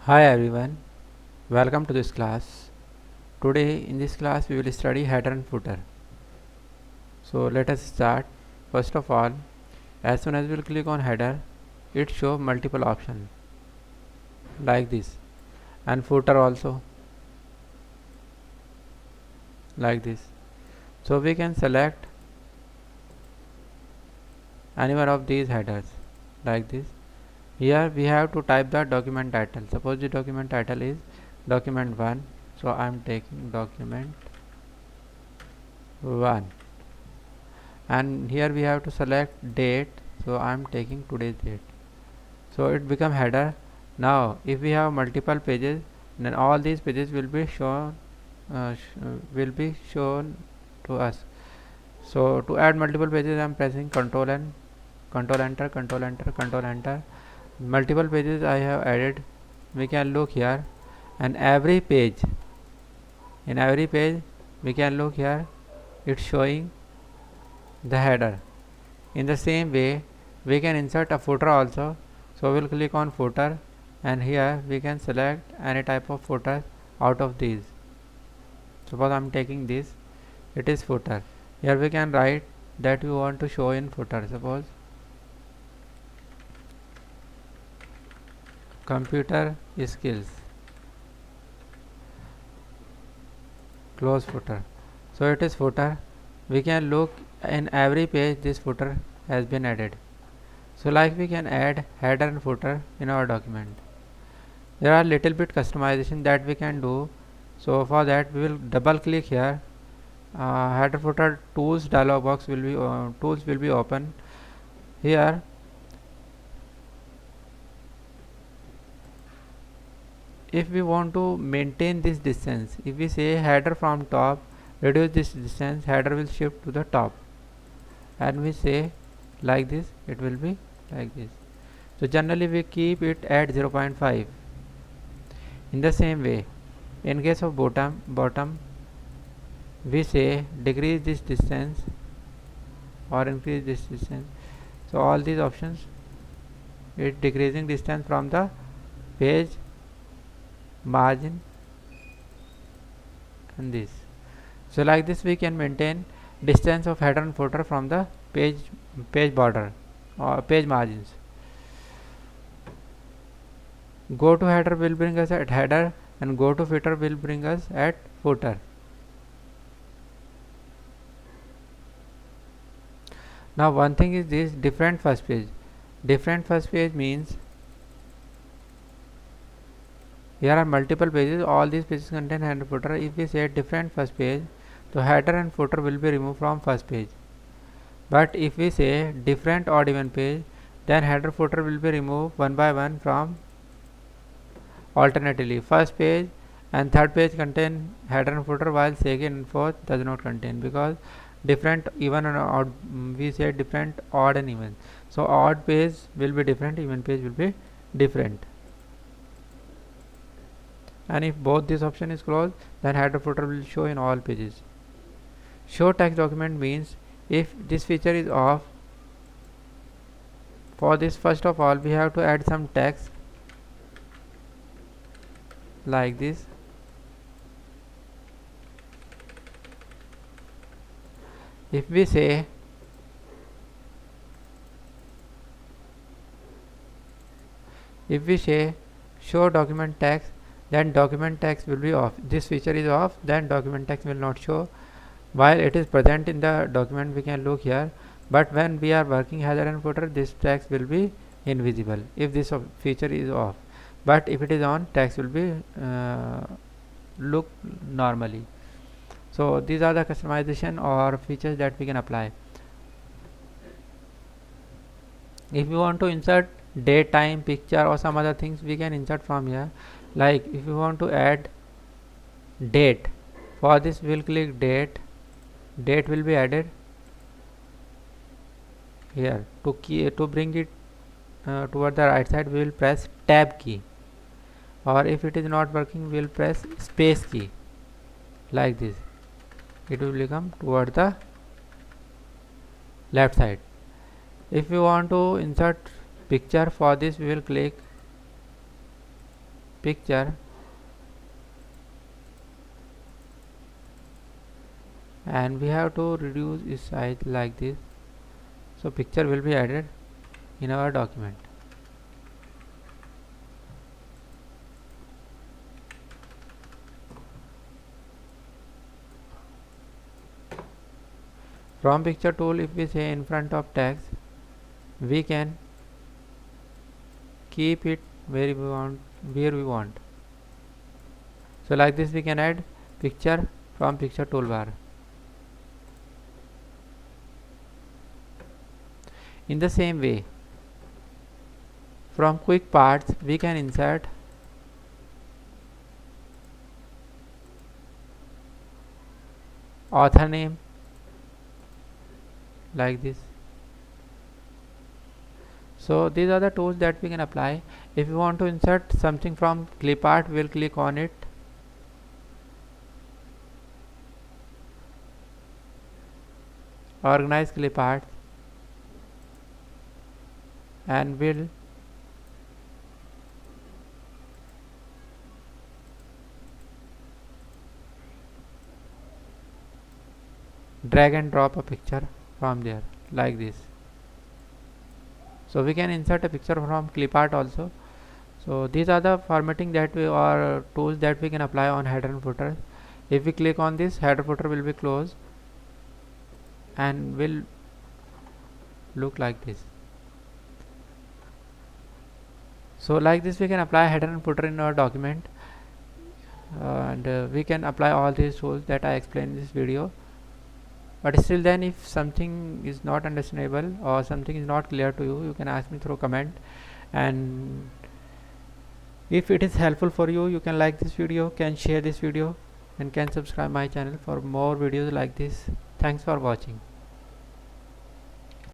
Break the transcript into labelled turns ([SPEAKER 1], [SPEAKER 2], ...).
[SPEAKER 1] Hi everyone, welcome to this class. Today in this class we will study header and footer. So let us start. First of all, as soon as we will click on header, it shows multiple options like this, and footer also like this. So we can select any one of these headers like this. Here we have to type the document title. Suppose the document title is document 1. So I am taking document 1, and here we have to select date. So I am taking today's date. So it become header. Now if we have multiple pages, then all these pages will be shown to us. So to add multiple pages, I am pressing control and control enter, control enter, control enter. Multiple pages I have added. We can look here, and every page, in every page we can look here, it's showing the header. In the same way, we can insert a footer also. So we'll click on footer, and here we can select any type of footer out of these. Suppose I'm taking this, it is footer. Here we can write that we want to show in footer. Suppose computer skills, close footer. So it is footer. We can look in every page this footer has been added. So like we can add header and footer in our document. There are little bit customization that we can do. So for that we will double click here. Header footer tools dialog box will be open. Here if we want to maintain this distance, if we say header from top, reduce this distance, header will shift to the top, and we say like this, it will be like this. So generally we keep it at 0.5. In the same way, in case of bottom we say decrease this distance or increase this distance. So all these options, it decreasing distance from the page margin and this. So like this we can maintain distance of header and footer from the page border or page margins. Go to header will bring us at header, and go to footer will bring us at footer. Now one thing is this different first page. Different first page means here are multiple pages, all these pages contain header and footer. If we say different first page, so header and footer will be removed from first page. But if we say different odd even page, then header footer will be removed one by one from alternatively. First page and third page contain header and footer, while second and fourth does not contain, because different even and odd, we say different odd and even. So odd page will be different, even page will be different. And if both this option is closed, then header footer will show in all pages. Show text document means if this feature is off, for this first of all we have to add some text like this. If we say show document text, then document text will be off. This feature is off, then document text will not show. While it is present in the document, we can look here, but when we are working header and footer, this text will be invisible if this feature is off. But if it is on, text will be look normally. So these are the customization or features that we can apply. If you want to insert date, time, picture or some other things, we can insert from here. Like if you want to add date, for this we'll click date. Date will be added here. To bring it toward the right side, we will press tab key, or if it is not working, we will press space key like this. It will become toward the left side. If we want to insert picture, for this we will click picture, and we have to reduce its size like this. So picture will be added in our document. From picture tool, if we say in front of text, we can keep it where we want. So like this we can add picture from picture toolbar. In the same way, from quick parts we can insert author name like this. So these are the tools that we can apply. If you want to insert something from clip art, we'll click on it, organize clip art, and we'll drag and drop a picture from there like this. So we can insert a picture from clip art also. So these are the formatting that we or tools that we can apply on header and footer. If we click on this, header footer will be closed and will look like this. So like this we can apply header and footer in our document, and we can apply all these tools that I explained in this video. But still then, if something is not understandable or something is not clear to you, you can ask me through comment, and if it is helpful for you, you can like this video, can share this video, and can subscribe my channel for more videos like this. Thanks for watching.